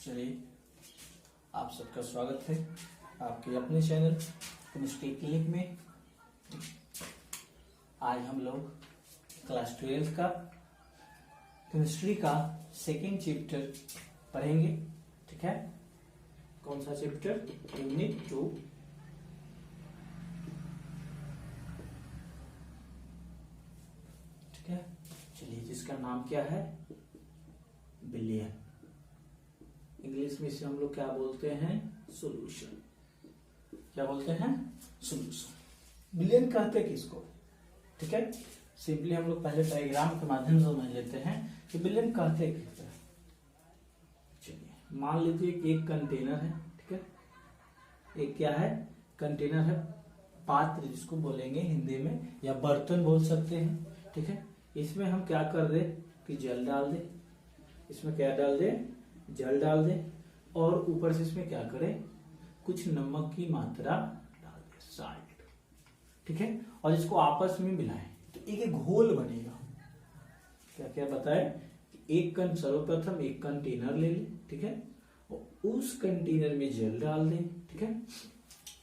चलिए, आप सबका स्वागत है आपके अपने चैनल केमिस्ट्री क्लिनिक में। आज हम लोग क्लास 12 का केमिस्ट्री का सेकेंड चैप्टर पढ़ेंगे। ठीक है, कौन सा चैप्टर? यूनिट 2। ठीक है, चलिए, जिसका नाम क्या है? बिलियन। इंग्लिश में इसे हम लोग क्या बोलते हैं? सॉल्यूशन। क्या बोलते हैं? सॉल्यूशन। बिलियन कहते हैं किसको? ठीक है, सिंपली हम लोग पहले डायग्राम के माध्यम से समझ लेते हैं कि बिलियन कहते हैं किसको। चलिए, मान लीजिए कि एक कंटेनर है। ठीक है, एक क्या है? कंटेनर है, पात्र जिसको बोलेंगे हिंदी में, या बर्तन बोल सकते हैं। ठीक है, इसमें हम क्या कर दे कि जल डाल दे। इसमें क्या डाल दे? जल डाल दे। और ऊपर से इसमें क्या करें? कुछ नमक की मात्रा डाल दे, साल्ट। ठीक है, और इसको आपस में मिलाएं तो एक घोल बनेगा। क्या क्या बताए? एक सर्वप्रथम एक कंटेनर ले ले। ठीक है, और उस कंटेनर में जल डाल दें। ठीक है,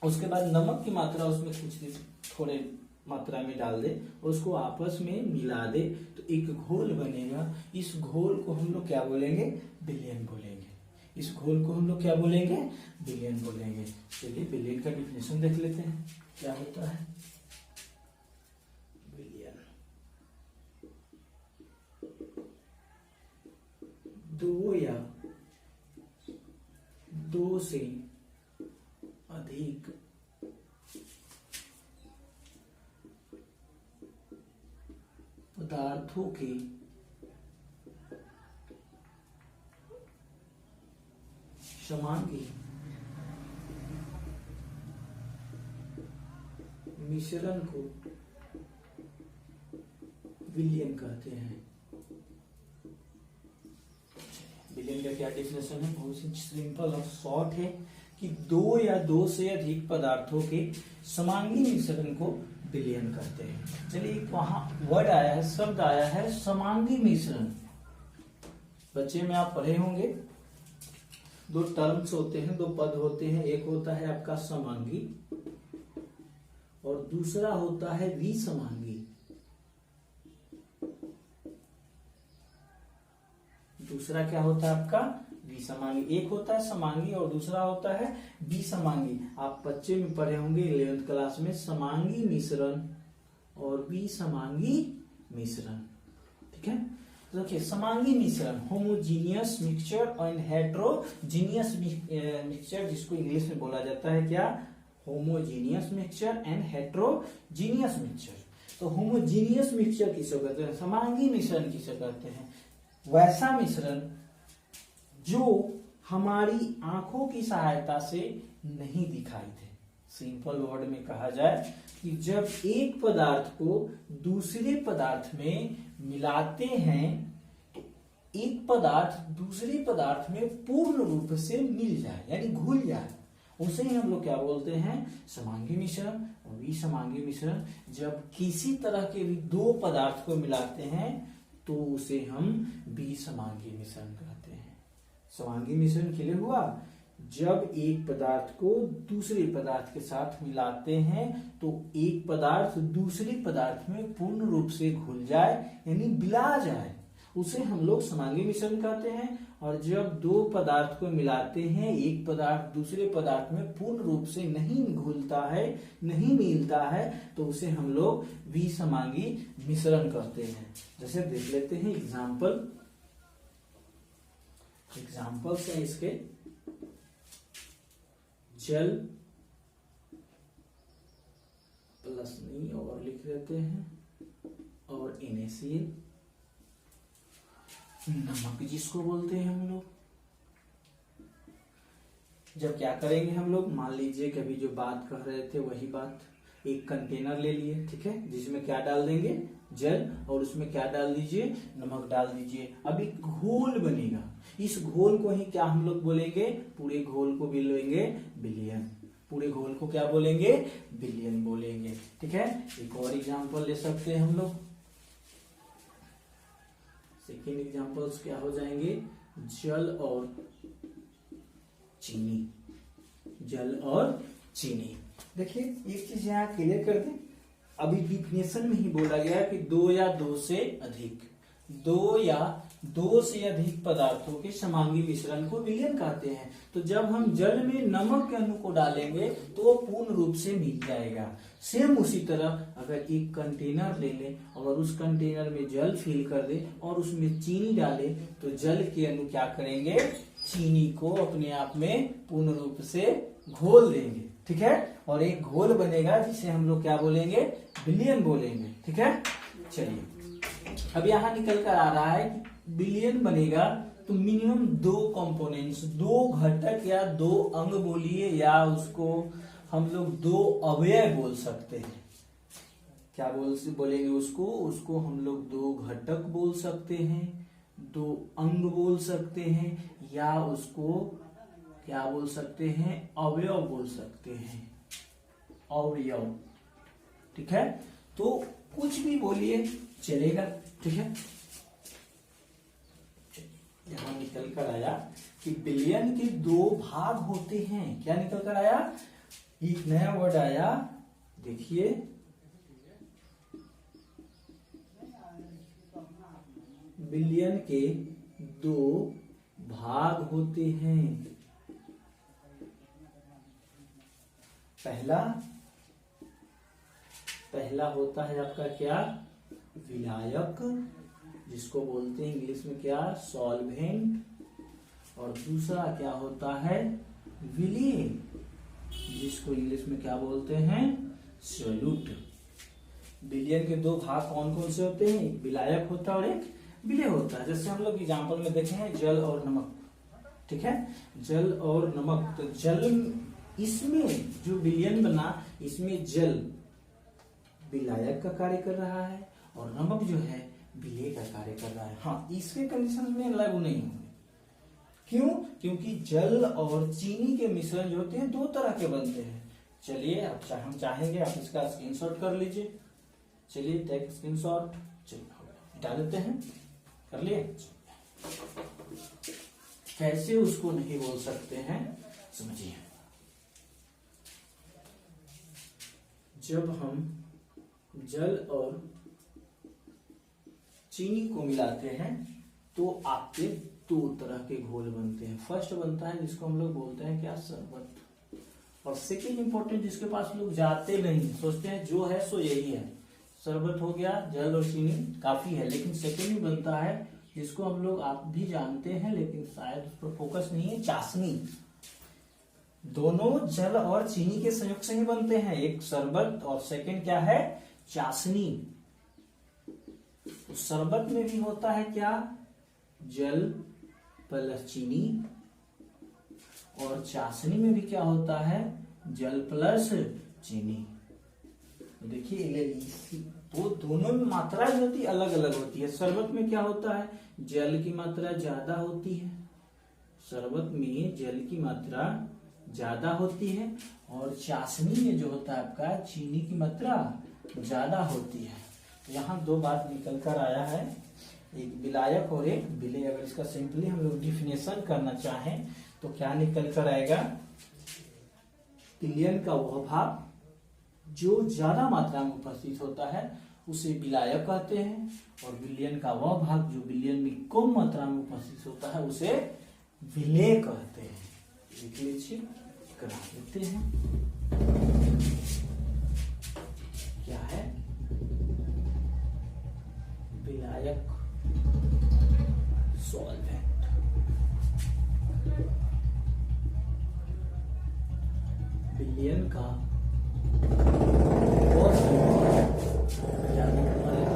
उसके बाद नमक की मात्रा उसमें कुछ थोड़े मात्रा में डाल दे और उसको आपस में मिला दे तो एक घोल बनेगा। इस घोल को हम लोग क्या बोलेंगे? बिलियन बोलेंगे। इस घोल को हम लोग क्या बोलेंगे? बिलियन बोलेंगे। चलिए, बिलियन का डिफिनेशन देख लेते हैं क्या होता है। बिलियन दो या दो से अधिक पदार्थों के समांगी मिश्रण को विलयन कहते हैं। विलयन का क्या डेफिनेशन है? बहुत ही सिंपल और शॉर्ट है कि दो या दो से अधिक पदार्थों के समांगी मिश्रण को विलयन कहते हैं। चलिए, वहां वर्ड आया है, शब्द आया है समांगी मिश्रण। बच्चे में आप पढ़े होंगे, दो टर्म्स होते हैं, दो पद होते हैं। एक होता है आपका समांगी और दूसरा होता है विसमांगी। दूसरा क्या होता है आपका? विसमांगी। एक होता है समांगी और दूसरा होता है विसमांगी। आप बच्चे में पढ़े होंगे 11th क्लास में समांगी मिश्रण और विसमांगी मिश्रण। ठीक है, देखिए, समांगी मिश्रण homogeneous mixture and heterogeneous mixture, जिसको इंग्लिश में बोला जाता है क्या? Homogeneous mixture and heterogeneous mixture. तो होमोजीनियस मिक्सचर किसे कहते हैं? समांगी मिश्रण किसे कहते हैं? वैसा मिश्रण जो हमारी आंखों की सहायता से नहीं दिखाई दे। सिंपल वर्ड में कहा जाए कि जब एक पदार्थ को दूसरे पदार्थ में मिलाते हैं तो एक पदार्थ दूसरे पदार्थ में पूर्ण रूप से मिल जाए, यानी घुल जाए, उसे ही हम लोग क्या बोलते हैं? समांगी मिश्रण और विसमांगी मिश्रण। जब किसी तरह के भी दो पदार्थ को मिलाते हैं तो उसे हम विसमांगी मिश्रण कहते हैं। समांगी मिश्रण के लिए हुआ जब एक पदार्थ को दूसरे पदार्थ के साथ मिलाते हैं तो एक पदार्थ दूसरे पदार्थ में पूर्ण रूप से घुल जाए, यानी मिला जाए, उसे हम लोग समांगी मिश्रण कहते हैं। और जब दो पदार्थ को मिलाते हैं, एक पदार्थ दूसरे पदार्थ में पूर्ण रूप से नहीं घुलता है, नहीं मिलता है, तो उसे हम लोग विसमांगी मिश्रण कहते हैं। जैसे देख लेते हैं एग्जाम्पल्स है इसके। जल प्लस नहीं और लिख लेते हैं, और NaCl, नमक जिसको बोलते हैं हम लोग। जब क्या करेंगे हम लोग? मान लीजिए कि अभी जो बात कह रहे थे वही बात, एक कंटेनर ले लिए। ठीक है, जिसमें क्या डाल देंगे? जल, और उसमें क्या डाल दीजिए? नमक डाल दीजिए। अब एक घोल बनेगा। इस घोल को ही क्या हम लोग बोलेंगे? पूरे घोल को बोलेंगे बिलियन। पूरे घोल को क्या बोलेंगे? बिलियन बोलेंगे। ठीक है, एक और एग्जांपल ले सकते हैं हम लोग। सेकेंड एग्जांपल्स क्या हो जाएंगे? जल और चीनी, जल और चीनी। देखिए एक चीज यहाँ क्लियर कर दें, अभी डिफिनेशन में ही बोला गया कि दो या दो से अधिक, दो या दो से अधिक पदार्थों के समांगी मिश्रण को विलयन कहते हैं। तो जब हम जल में नमक के अणु को डालेंगे तो वो पूर्ण रूप से मिल जाएगा। सेम उसी तरह अगर एक कंटेनर ले लें और उस कंटेनर में जल फिल कर दे और उसमें चीनी डाले तो जल के अणु क्या करेंगे, चीनी को अपने आप में पूर्ण रूप से घोल देंगे, ठीक है। और एक घोल बनेगा जिसे हम लोग क्या बोलेंगे, विलयन बोलेंगे, ठीक है। चलिए अब यहाँ निकल कर आ रहा है कि विलयन बनेगा तो मिनिमम दो कंपोनेंट्स, दो घटक या दो अंग बोलिए, या उसको हम लोग दो अवयव बोल सकते हैं। क्या बोलेंगे उसको हम लोग दो घटक बोल सकते हैं, दो अंग बोल सकते हैं, या उसको क्या बोल सकते हैं, अवयव बोल सकते हैं, अवयव, ठीक है। तो कुछ भी बोलिए चलेगा, ठीक है। यहां निकल कर आया कि विलयन के दो भाग होते हैं। क्या निकल कर आया, एक नया वर्ड आया, देखिए विलयन के दो भाग होते हैं। पहला होता है आपका क्या, विलायक, जिसको बोलते हैं इंग्लिश में क्या, सॉल्वेंट, और दूसरा क्या होता है, विलेय, जिसको इंग्लिश में क्या बोलते हैं, सॉल्यूट। विलयन के दो भाग कौन कौन से होते हैं, एक विलायक होता है और एक विलेय होता है। जैसे हम लोग एग्जाम्पल में देखे हैं जल और नमक, ठीक है, जल और नमक। तो जल, इसमें जो विलयन बना, इसमें जल विलायक का कार्य कर रहा है और नमक जो है विलेय का कार्य कर रहा है। हाँ, इसके कंडीशन में लागू नहीं होंगे। क्यों, क्योंकि जल और चीनी के मिश्रण जो होते हैं दो तरह के बनते हैं। चलिए अब हम चाहेंगे आप इसका स्क्रीनशॉट कर लीजिए। चलिए टेक स्क्रीनशॉट, चलिए हटा देते हैं, कर लिए। कैसे उसको नहीं बोल सकते हैं समझिए। जब हम जल और चीनी को मिलाते हैं तो आपके दो तरह के घोल बनते हैं। फर्स्ट बनता है जिसको हम लोग बोलते हैं क्या, शरबत, और सेकेंड इंपॉर्टेंट जिसके पास लोग जाते नहीं, सोचते हैं जो है सो यही है, शरबत हो गया, जल और चीनी काफी है, लेकिन सेकेंड ही बनता है जिसको हम लोग, आप भी जानते हैं लेकिन शायद उस पर फोकस नहीं है, चाशनी। दोनों जल और चीनी के संयुक्त से ही बनते हैं, एक शरबत और सेकेंड क्या है, चाशनी। तो शरबत में भी होता है क्या, जल प्लस चीनी, और चाशनी में भी क्या होता है, जल प्लस चीनी। देखिए तो दोनों में मात्रा जो होती है अलग अलग होती है। शरबत में क्या होता है, जल की मात्रा ज्यादा होती है, शरबत में जल की मात्रा ज्यादा होती है, और चाशनी में जो होता है आपका चीनी की मात्रा ज्यादा होती है। यहाँ दो बात निकल कर आया है, एक विलायक और एक विलेय। अगर इसका सिंपली हम लोग डिफिनेशन करना चाहें तो क्या निकल कर आएगा, विलयन का वह भाग जो ज्यादा मात्रा में उपस्थित होता है उसे विलायक कहते हैं, और विलयन का वह भाग जो विलयन में कम मात्रा में उपस्थित होता है उसे विलेय कहते हैं। लिख लीजिए, करा देते हैं, क्या है, विलायक, सॉल्वेंट, विलयन का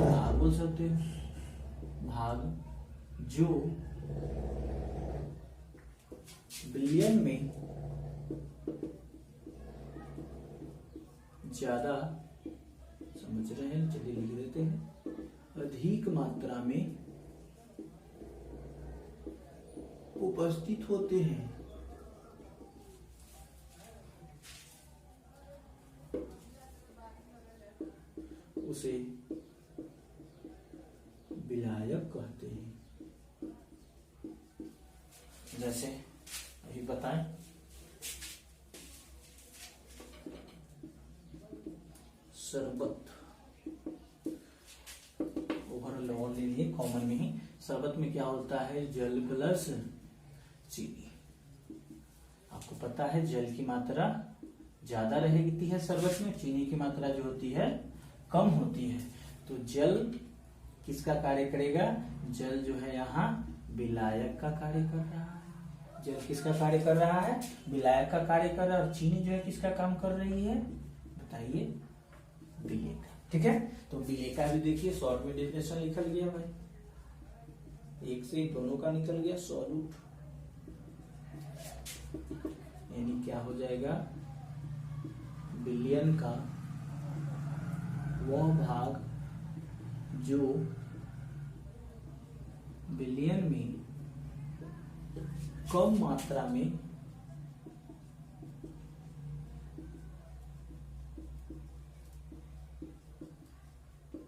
भाग बोल सकते हैं, भाग जो विलयन में ज्यादा, समझ रहे हैं, चलिए लिख देते हैं, अधिक मात्रा में उपस्थित होते हैं। उसे विलायक कहते हैं। जैसे अभी बताएं, शरबत, ओवरऑल ऑल ले लिए कॉमन में ही। शरबत में क्या होता है, जल प्लस चीनी। आपको पता है जल की मात्रा ज्यादा रहती है शरबत में, चीनी की मात्रा जो होती है कम होती है। तो जल किसका कार्य करेगा, जल जो है यहाँ विलायक का कार्य कर रहा है। जल किसका कार्य कर रहा है, विलायक का कार्य कर रहा है। और चीनी जो है किसका काम कर रही है, बताइए, विलेय का। ठीक है, तो विलेय का भी देखिए शॉर्ट में डेफिनेशन निकल गया भाई, एक से दोनों का निकल गया सॉल्यूट। यानी क्या हो जाएगा, विलयन का वह भाग जो विलयन में कम मात्रा में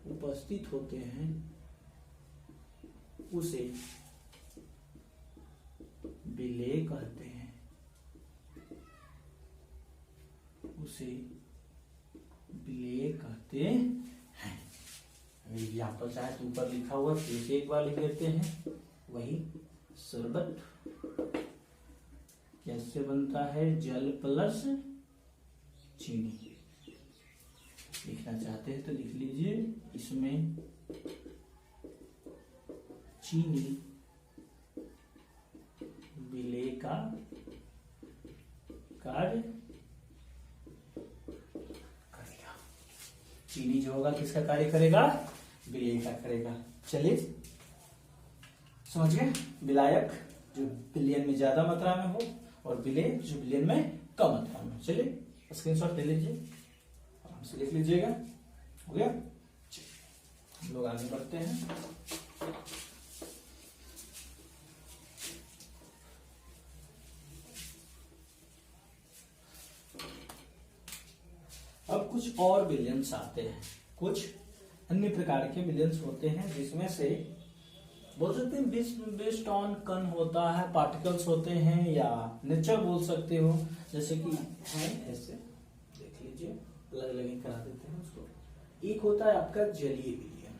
उपस्थित होते हैं उसे विलेय कहते हैं, उसे विलेय कहते हैं। एग्जाम्पल चाहे तो ऊपर लिखा हुआ फिर से एक बार लिख लेते हैं। वही शरबत कैसे बनता है, जल प्लस चीनी। लिखना चाहते हैं तो लिख लीजिए, इसमें चीनी विलेय का कार्य करेगा। चीनी जो होगा किसका कार्य करेगा, विलेय का करेगा। चलिए समझ गए, विलायक जो विलयन में ज्यादा मात्रा में हो और विलेय जो विलयन में कम मात्रा में हो। चलिए स्क्रीनशॉट ले लीजिए, आराम से लिख लीजिएगा। हो गया, हम लोग आगे बढ़ते हैं। अब कुछ और विलियंस आते हैं, कुछ अन्य प्रकार के विलियंस होते हैं जिसमें से बोल सकते हैं बेस्ड ऑन कण होता है, पार्टिकल्स होते हैं, या नेचर बोल सकते हो। जैसे कि है ऐसे देख लीजिए, अलग अलग ही करा देते हैं उसको। एक होता है आपका जलीय विलयन,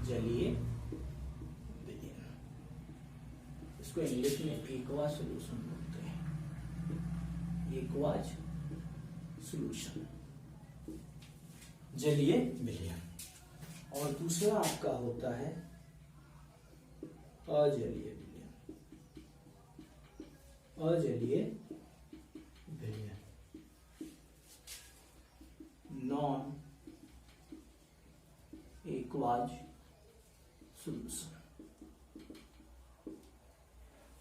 जलीय विलयन, इसको इंग्लिश में एक्वा सॉल्यूशन बोलते हैं, एक्वाज सॉल्यूशन, जलीय विलयन। और दूसरा आपका होता है अजलीय विलयन, अजलीय विलयन, नॉन एक्वाज सॉल्यूशन।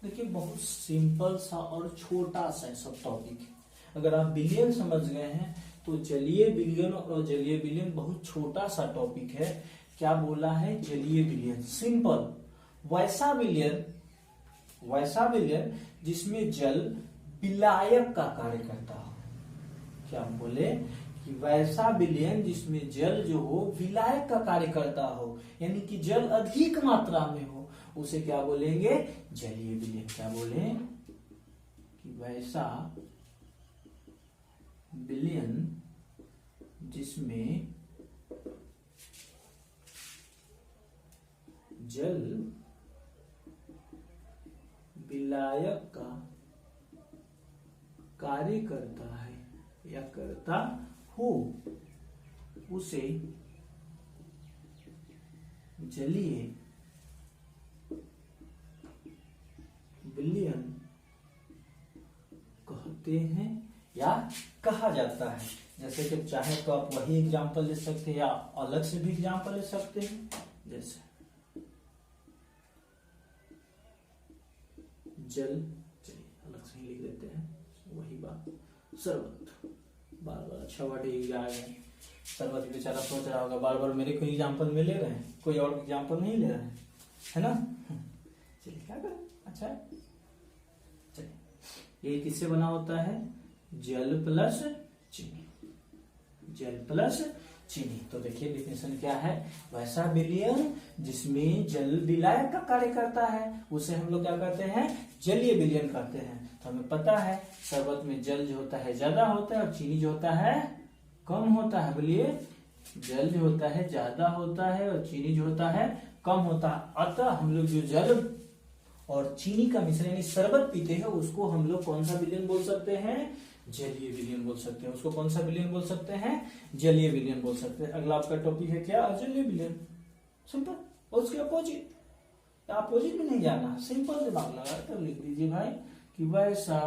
देखिए बहुत सिंपल सा और छोटा सा सब टॉपिक है। अगर आप विलयन समझ गए हैं तो जलीय विलयन और जलीय विलयन बहुत छोटा सा टॉपिक है। क्या बोला है, जलीय विलयन सिंपल, वैसा विलयन जिसमें जल विलायक का कार्य करता हो। क्या बोले कि वैसा विलयन जिसमें जल जो हो विलायक का कार्य करता हो, यानी कि जल अधिक मात्रा में हो, उसे क्या बोलेंगे, जलीय विलयन। क्या बोले कि वैसा विलयन जिसमें जल विलायक का कार्य करता है या करता हो, उसे जलीय विलयन कहते हैं या कहा जाता है। जैसे कि चाहे तो आप वही एग्जाम्पल ले सकते हैं या अलग से भी एग्जाम्पल ले सकते हैं। जैसे जल, चलिए अलग से ही लिख देते हैं, वही बात। शरबत, बार बार अच्छा वर्ड ही आ गया। शरबत बेचारा सोच रहा होगा बार बार मेरे को एग्जाम्पल में ले रहे हैं, कोई और एग्जाम्पल नहीं ले रहे हैं, है ना। चलिए क्या करें, अच्छा है। चलिए ये किससे बना होता है, जल प्लस चीनी, जल प्लस चीनी। तो देखिए डिफिनेशन क्या है, वैसा विलयन जिसमें जल विलायक का कार्य करता है उसे हम लोग क्या कहते हैं, जलीय विलयन कहते हैं। तो हमें पता है शरबत में जल जो होता है ज्यादा होता है और चीनी जो होता है कम होता है। बोलिए, जल जो होता है ज्यादा होता है और चीनी जो होता है कम होता है। अतः हम लोग जो जल और चीनी का मिश्रण यानी शरबत पीते हैं उसको हम लोग कौन सा विलयन बोल सकते हैं, जलीय विलयन बोल सकते हैं। उसको कौन सा विलयन बोल सकते हैं, जलीय विलयन बोल सकते हैं। अगला आपका टॉपिक है क्या, अजलीय विलयन। सिंपल। और उसके अपोजिट, अपोजिट भी नहीं जाना, सिंपल से बात लगा तो लिख दीजिए भाई कि वैसा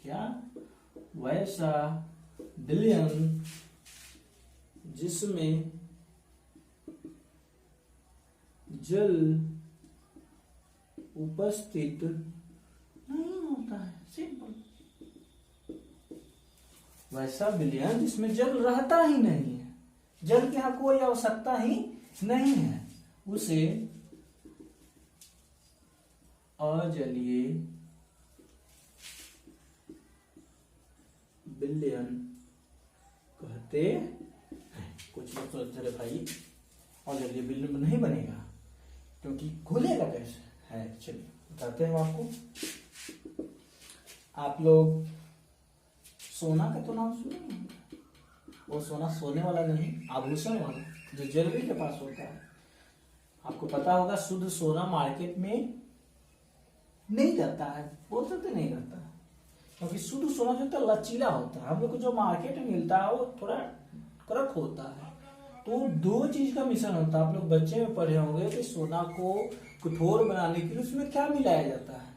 क्या, वैसा विलयन जिसमें जल उपस्थित नहीं होता है। सिंपल। वैसा विलयन जिसमें जल रहता ही नहीं है, जल की यहाँ कोई आवश्यकता ही नहीं है, उसे अजलीय विलयन कहते हैं। कुछ लोग सोचते रहे भाई अजलीय विलयन नहीं बनेगा क्योंकि घुलेगा कैसे है। चलिए बताते हैं आपको। आप लोग सोना का तो नाम सुने होंगे, वो सोना सोने वाला नहीं, आभूषण वाला जो ज्वेलरी के पास होता है। आपको पता होगा शुद्ध सोना मार्केट में नहीं रहता है, बोल सकते नहीं रहता है, क्योंकि शुद्ध सोना जो होता है लचीला होता है। हम लोग को जो मार्केट में मिलता है वो थोड़ा कड़क होता है। तो दो चीज का मिश्रण होता है। आप लोग बच्चे में पढ़े होंगे कि सोना को कठोर बनाने के लिए उसमें क्या मिलाया जाता है।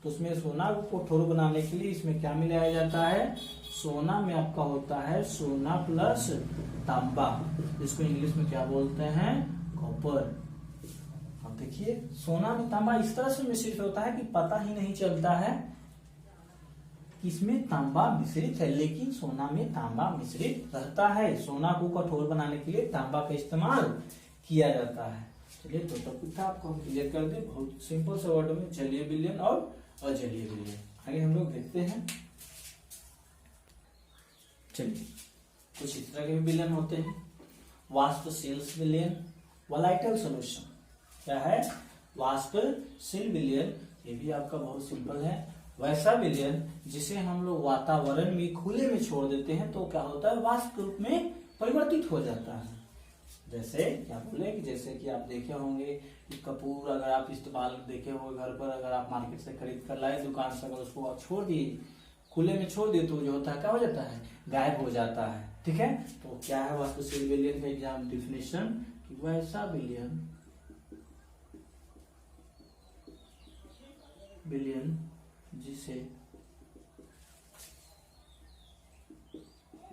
तो उसमें सोना को कठोर बनाने के लिए इसमें क्या मिलाया जाता है, सोना में आपका होता है सोना प्लस तांबा, जिसको इंग्लिश में क्या बोलते हैं, कॉपर। अब देखिए सोना में तांबा इस तरह से मिश्रित होता है कि पता ही नहीं चलता है कि इसमें तांबा मिश्रित है, लेकिन सोना में तांबा मिश्रित रहता है। सोना को कठोर बनाने के लिए तांबा का इस्तेमाल किया जाता है। चलिए तो टॉपिक था आपको हम क्लियर कर दे बहुत सिंपल से वर्ड में, जलीय विलयन और अजलीय विलयन। आगे हम लोग देखते हैं। चलिए कुछ इस तरह के विलयन होते हैं, वाष्पशील विलयन, वोलेटाइल सॉल्यूशन। क्या है, वाष्पशील विलयन, ये भी आपका बहुत सिंपल है। वैसा विलयन जिसे हम लोग वातावरण में खुले में छोड़ देते हैं तो क्या होता है, वाष्प के रूप में परिवर्तित हो जाता है। जैसे क्या बोले कि जैसे कि आप देखे होंगे कि कपूर अगर आप इस्तेमाल देखे होंगे घर पर, अगर आप मार्केट से खरीद कर लाए दुकान से, अगर उसको छोड़ दिए खुले में छोड़ दिए तो जो होता है क्या हो जाता है, गायब हो जाता है। ठीक है, तो क्या है वाष्पशील विलयन का एग्जाम डिफिनेशन कि वैसा विलयन जिसे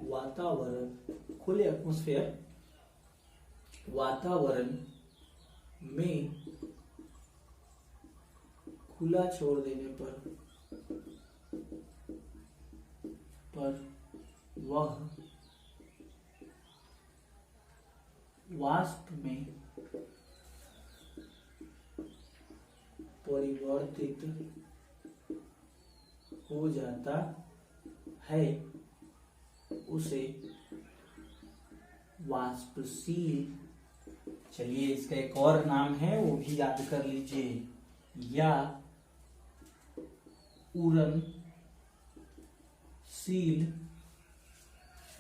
वातावरण खुले एटमॉस्फेयर वातावरण में खुला छोड़ देने पर वह वाष्प में परिवर्तित हो जाता है, उसे वाष्पशील, चलिए इसका एक और नाम है वो भी याद कर लीजिए, या उड़नशील।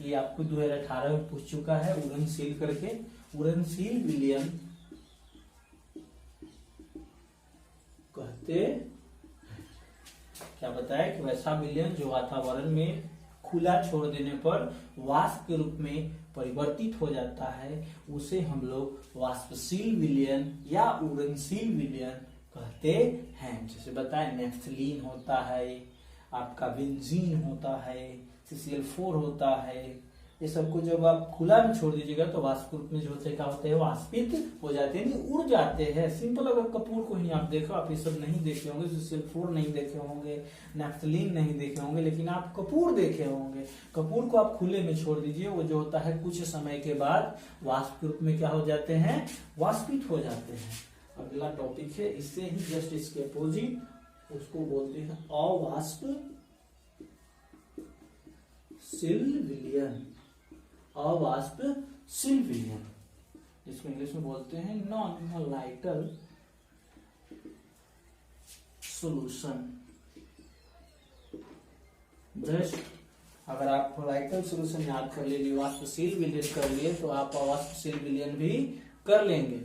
ये आपको 2018 में पूछ चुका है उड़नशील करके। उड़नशील विलयन कहते, क्या बताया कि वैसा विलयन जो वातावरण में खुला छोड़ देने पर वाष्प के रूप में परिवर्तित हो जाता है उसे हम लोग वाष्पशील विलयन या उड़नशील विलयन कहते हैं। जैसे बताए नेफ्थलीन होता है, आपका बेंजीन होता है, CCl4 होता है, ये सबको जब आप खुला में छोड़ दीजिएगा तो वाष्प रूप में जो होते क्या होते हैं, वाष्पित हो जाते हैं, उड़ जाते हैं। सिंपल। अगर कपूर को ही आप देखो, आप ये सब नहीं देखे होंगे, CCl4 नहीं देखे होंगे, नेफ्थलीन नहीं देखे होंगे, लेकिन आप कपूर देखे होंगे। कपूर को आप खुले में छोड़ दीजिए, वो जो होता है कुछ समय के बाद वाष्प के रूप में क्या हो जाते हैं, वाष्पित हो जाते हैं। अगला टॉपिक है इससे ही जस्ट इसके अपोजिट, उसको बोलते हैं अवाष्पशील विलयन। अवाष्पशील सील विलियन, जिसको इंग्लिश में बोलते हैं नॉन वोलाटाइल सॉल्यूशन। जस्ट अगर आप वोलाटाइल सॉल्यूशन याद कर लिए, वाष्पशील विलयन कर लिए, तो आप अवाष्पशील विलयन भी कर लेंगे।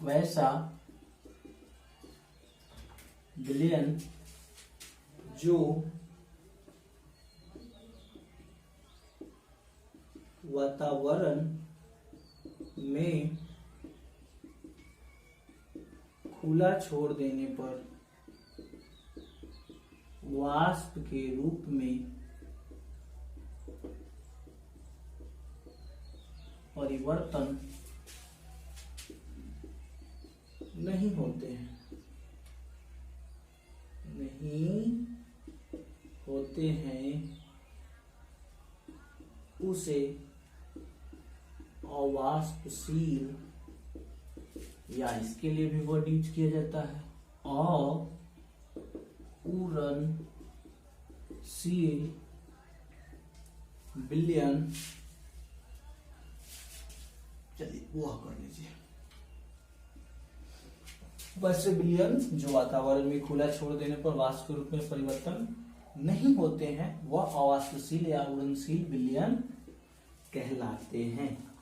वैसा विलयन जो वातावरण में खुला छोड़ देने पर वाष्प के रूप में परिवर्तन नहीं होते हैं, उसे अवाष्पशील, या इसके लिए भी वर्ड यूज किया जाता है अपूरणशील विलयन। चलिए वो कर लीजिए। वैसे विलयन जो वातावरण में खुला छोड़ देने पर वाष्प के रूप में परिवर्तन नहीं होते हैं, वह अवाष्पशील या उड़नशील विलयन कहलाते हैं।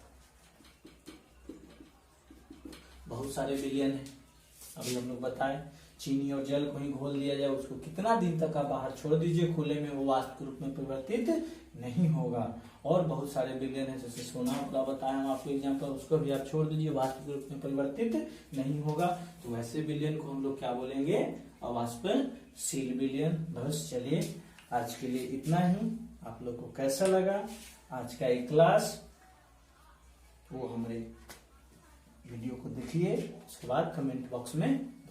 बहुत सारे विलयन है, अभी हम लोग बताए। चीनी और जल को ही घोल दिया जाए, उसको कितना दिन तक आप बाहर छोड़ दीजिए खुले में, वो वाष्प के रूप में परिवर्तित नहीं होगा। और बहुत सारे विलयन है, जैसे सोना का बताया हम आपको एग्जाम्पल, उसको भी आप छोड़ दीजिए, वाष्प के रूप में परिवर्तित नहीं होगा। तो वैसे विलयन को हम लोग क्या बोलेंगे? अवाष्पशील विलयन। बस चलिए आज के लिए इतना ही। आप लोग को कैसा लगा आज का एक क्लास, वो हमारे वीडियो को देखिए, उसके बाद कमेंट बॉक्स में